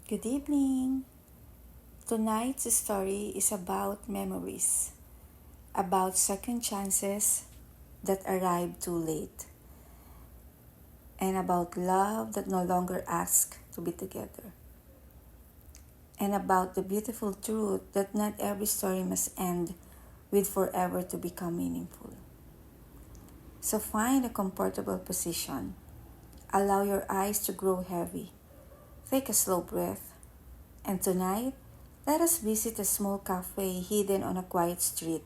Good evening. Tonight's story is about memories, about second chances that arrive too late, and about love that no longer asks to be together, and about the beautiful truth that not every story must end with forever to become meaningful. So find a comfortable position, allow your eyes to grow heavy, take a slow breath, and tonight, let us visit a small cafe hidden on a quiet street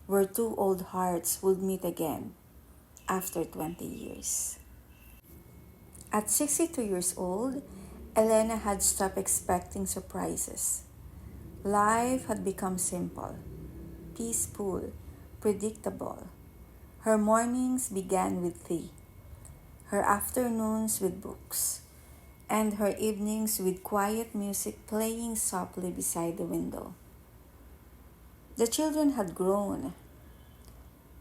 where two old hearts would meet again after 20 years. At 62 years old, Elena had stopped expecting surprises. Life had become simple, peaceful, predictable. Her mornings began with tea, her afternoons with books, and her evenings with quiet music playing softly beside the window. The children had grown.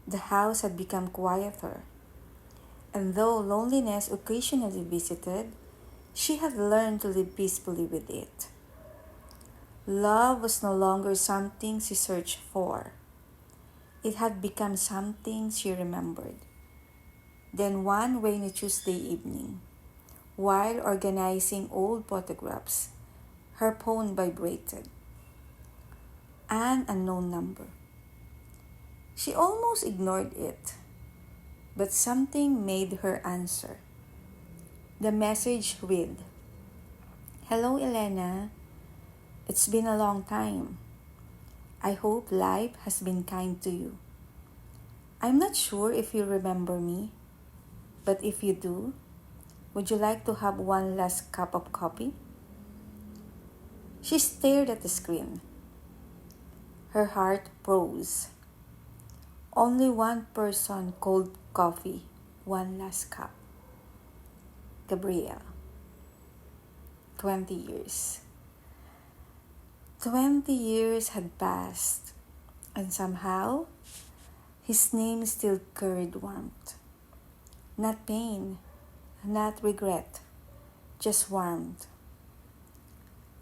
The house had become quieter, and though loneliness occasionally visited, she had learned to live peacefully with it. Love was no longer something she searched for. It had become something she remembered. Then one rainy Tuesday evening, while organizing old photographs, her phone vibrated. An unknown number. She almost ignored it, but something made her answer. The message read, "Hello, Elena. It's been a long time. I hope life has been kind to you. I'm not sure if you remember me, but if you do, would you like to have one last cup of coffee?" She stared at the screen. Her heart froze. Only one person called coffee, one last cup. Gabriel. 20 years. 20 years had passed, and somehow, his name still carried warmth. Not pain, not regret, just warmth.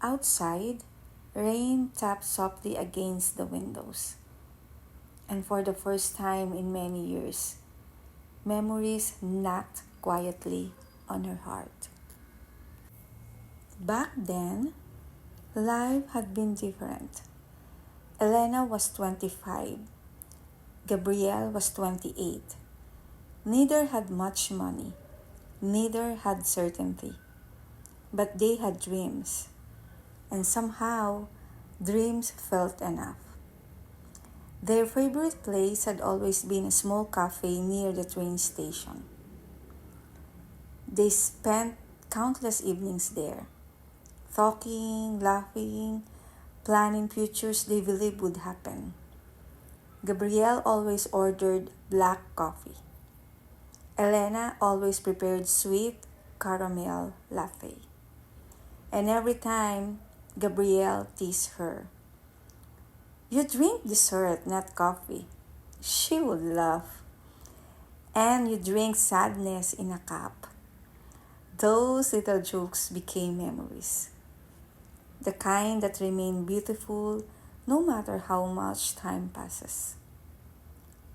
Outside, rain tapped softly against the windows. And for the first time in many years, memories knocked quietly on her heart. Back then, life had been different. Elena was 25. Gabriel was 28. Neither had much money. Neither had certainty. But they had dreams. And somehow, dreams felt enough. Their favorite place had always been a small cafe near the train station. They spent countless evenings there, talking, laughing, planning futures they believed would happen. Gabrielle always ordered black coffee. Elena always prepared sweet caramel latte. And every time, Gabrielle teased her, "You drink dessert, not coffee." She would laugh. "And you drink sadness in a cup." Those little jokes became memories. The kind that remain beautiful no matter how much time passes.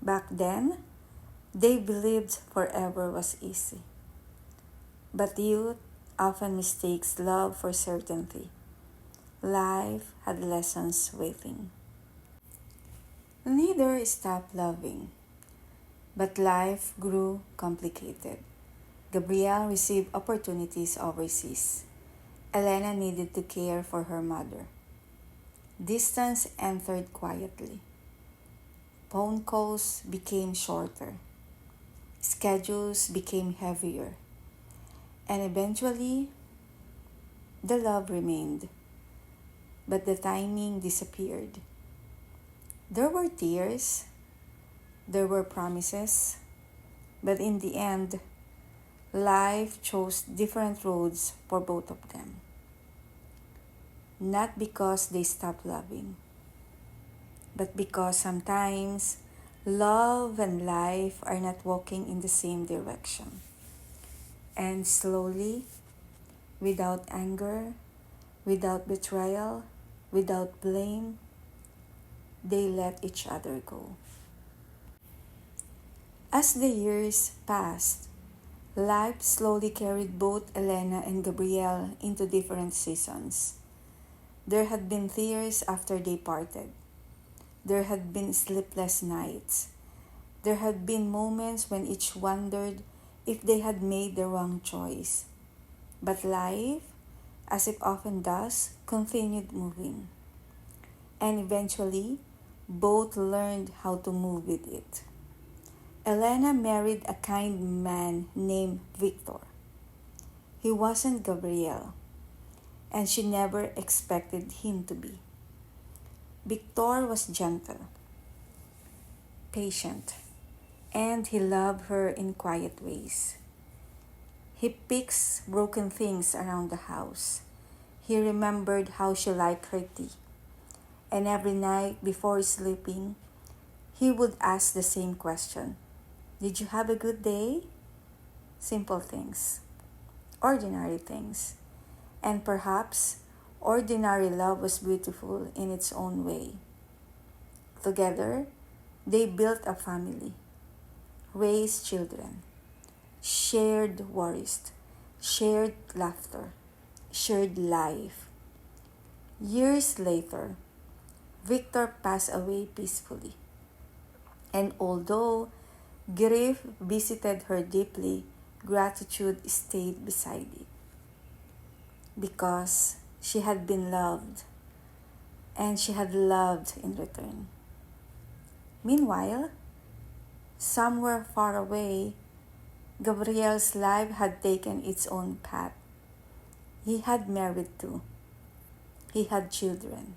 Back then, they believed forever was easy. But youth often mistakes love for certainty. Life had lessons waiting. Neither stopped loving, but life grew complicated. Gabrielle received opportunities overseas. Elena needed to care for her mother. Distance entered quietly. Phone calls became shorter. Schedules became heavier. And eventually, the love remained. But the timing disappeared. There were tears. There were promises. But in the end, life chose different roads for both of them. Not because they stopped loving, but because sometimes love and life are not walking in the same direction. And slowly, without anger, Without betrayal, without blame, they let each other go. As the years passed, life slowly carried both Elena and Gabrielle into different seasons. There had been tears after they parted. There had been sleepless nights. There had been moments when each wondered if they had made the wrong choice. But life, as it often does, continued moving. And eventually, both learned how to move with it. Elena married a kind man named Victor. He wasn't Gabriel, and she never expected him to be. Victor was gentle, patient, and he loved her in quiet ways. He fixed broken things around the house. He remembered how she liked her tea, and every night before sleeping, he would ask the same question: Did you have a good day? Simple things, ordinary things, and perhaps ordinary love was beautiful in its own way. Together, they built a family, raised children, shared worries, shared laughter, shared life. Years later, Victor passed away peacefully, and although grief visited her deeply, gratitude stayed beside it because she had been loved and she had loved in return. Meanwhile, somewhere far away, Gabriel's life had taken its own path. He had married too. He had children.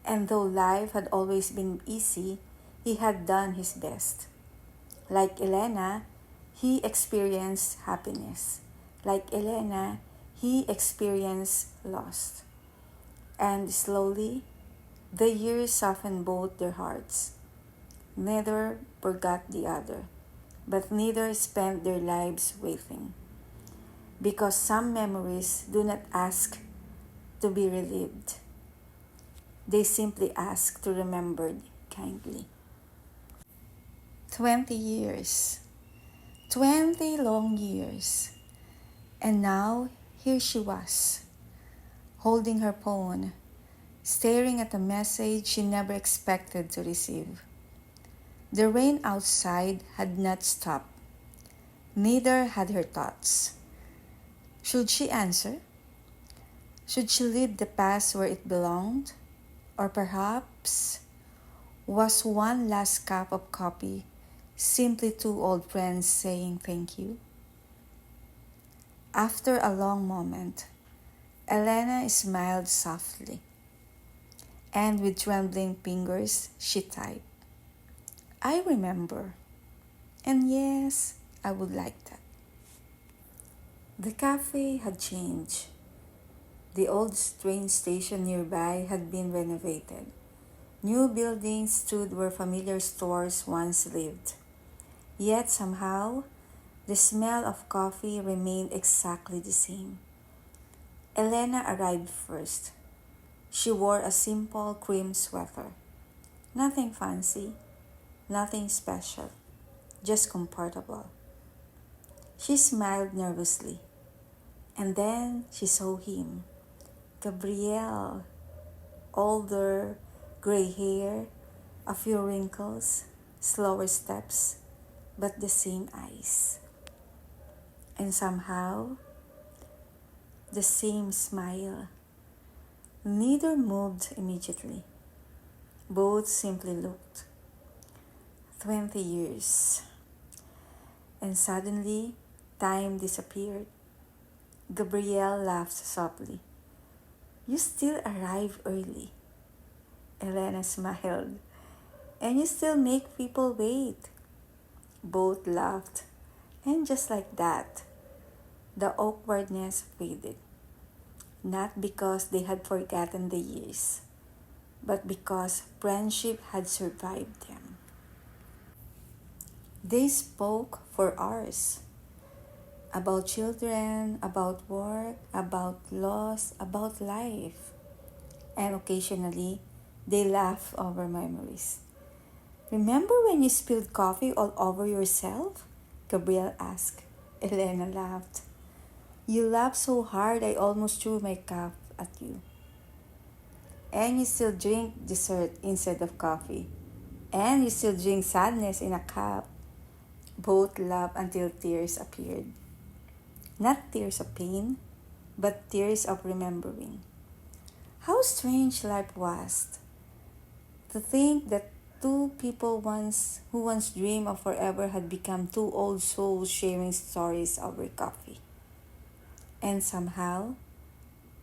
And though life had always been easy, he had done his best. Like Elena, he experienced happiness. Like Elena, he experienced loss. And slowly, the years softened both their hearts. Neither forgot the other, but neither spent their lives waiting. Because some memories do not ask to be relived. They simply ask to be remembered kindly. 20 years. 20 long years. And now, here she was, holding her phone, staring at a message she never expected to receive. The rain outside had not stopped. Neither had her thoughts. Should she answer? Should she leave the past where it belonged? Or perhaps was one last cup of coffee simply two old friends saying thank you? After a long moment, Elena smiled softly, and with trembling fingers she typed, I remember, and yes, I would like that. The cafe had changed. The old train station nearby had been renovated. New buildings stood where familiar stores once lived. Yet somehow, the smell of coffee remained exactly the same. Elena arrived first. She wore a simple cream sweater. Nothing fancy, nothing special, just comfortable. She smiled nervously, and then she saw him. Gabriel, older, gray hair, a few wrinkles, slower steps, but the same eyes. And somehow, the same smile. Neither moved immediately. Both simply looked. 20 years. And suddenly, time disappeared. Gabrielle laughed softly. You still arrive early. Elena smiled. And you still make people wait. Both laughed. And just like that, the awkwardness faded. Not because they had forgotten the years, but because friendship had survived them. They spoke for hours. about children, about work, about loss, about life. And occasionally, they laugh over memories. Remember when you spilled coffee all over yourself? Gabriel asked. Elena laughed. You laughed so hard I almost threw my cup at you. And you still drink dessert instead of coffee. And you still drink sadness in a cup. Both laughed until tears appeared. Not tears of pain, but tears of remembering. How strange life was. To think that two people who once dreamed of forever had become two old souls sharing stories over coffee. And somehow,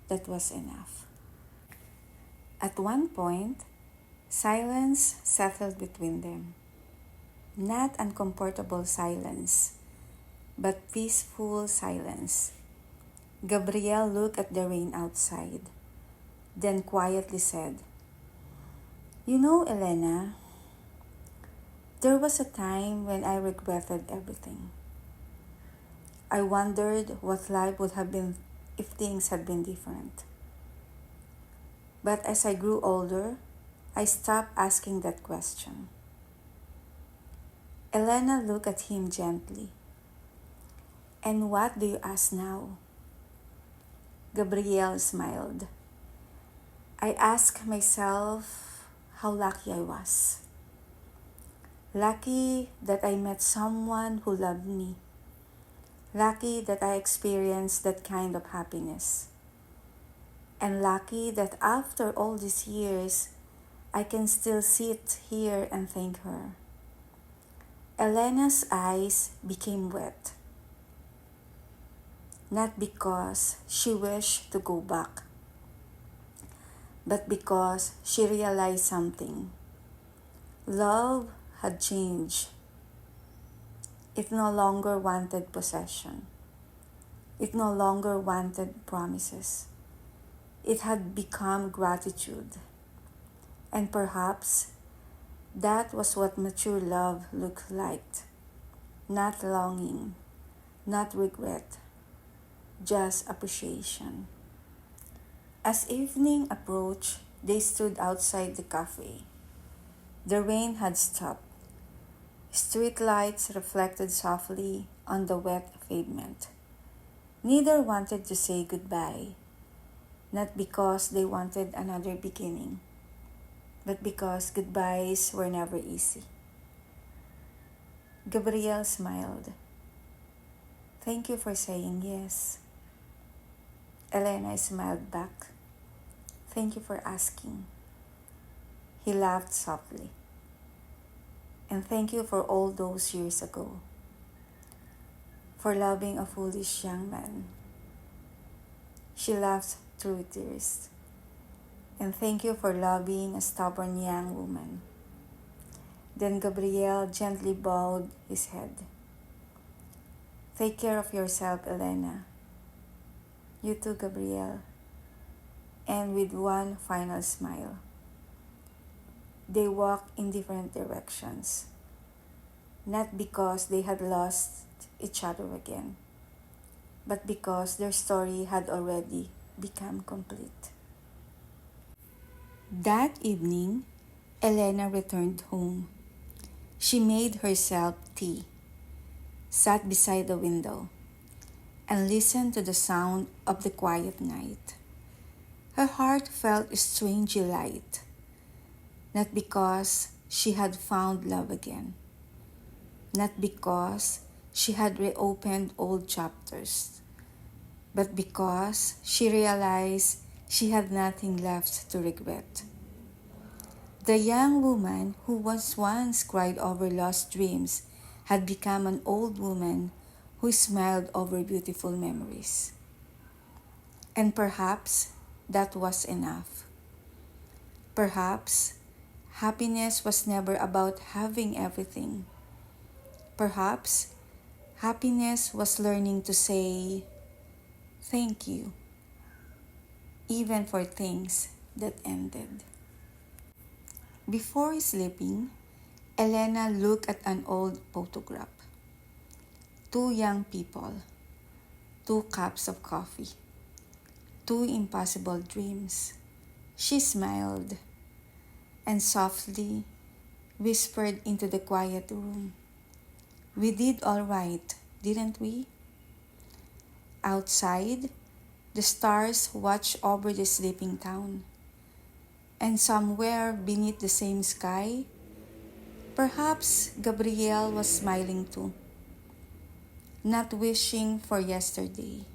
that was enough. At one point, silence settled between them. Not uncomfortable silence, but peaceful silence. Gabriel looked at the rain outside, then quietly said, You know, Elena, there was a time when I regretted everything. I wondered what life would have been if things had been different. But as I grew older, I stopped asking that question. Elena looked at him gently. And what do you ask now? Gabriel smiled. I ask myself how lucky I was. Lucky that I met someone who loved me. Lucky that I experienced that kind of happiness. And lucky that after all these years, I can still sit here and thank her. Elena's eyes became wet. Not because she wished to go back, but because she realized something. Love had changed. It no longer wanted possession. It no longer wanted promises. It had become gratitude. And perhaps that was what mature love looked like. Not longing, not regret, just appreciation. As evening approached, they stood outside the cafe. The rain had stopped. Street lights reflected softly on the wet pavement. Neither wanted to say goodbye, not because they wanted another beginning, but because goodbyes were never easy. Gabriel smiled. Thank you for saying yes. Elena smiled back. Thank you for asking. He laughed softly. And thank you for all those years ago. For loving a foolish young man. She laughed through tears. And thank you for loving a stubborn young woman. Then Gabriel gently bowed his head. Take care of yourself, Elena. You too, Gabriel. And with one final smile, they walked in different directions. Not because they had lost each other again, but because their story had already become complete. That evening, Elena returned home. She made herself tea, sat beside the window, and listened to the sound of the quiet night. Her heart felt strangely light, not because she had found love again, not because she had reopened old chapters, but because she realized she had nothing left to regret. The young woman who was once cried over lost dreams had become an old woman who smiled over beautiful memories. And perhaps that was enough. Perhaps happiness was never about having everything. Perhaps happiness was learning to say thank you, even for things that ended. Before sleeping, Elena looked at an old photograph. Two young people, 2 cups of coffee, 2 impossible dreams. She smiled and softly whispered into the quiet room. We did all right, didn't we? Outside, the stars watch over the sleeping town. And somewhere beneath the same sky, perhaps Gabrielle was smiling too. Not wishing for yesterday,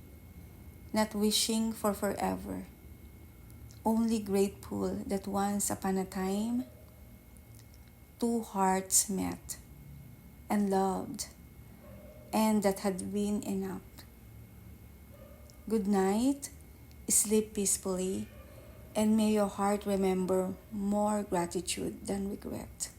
not wishing for forever. Only grateful that once upon a time, 2 hearts met and loved, and that had been enough. Good night, sleep peacefully, and may your heart remember more gratitude than regret.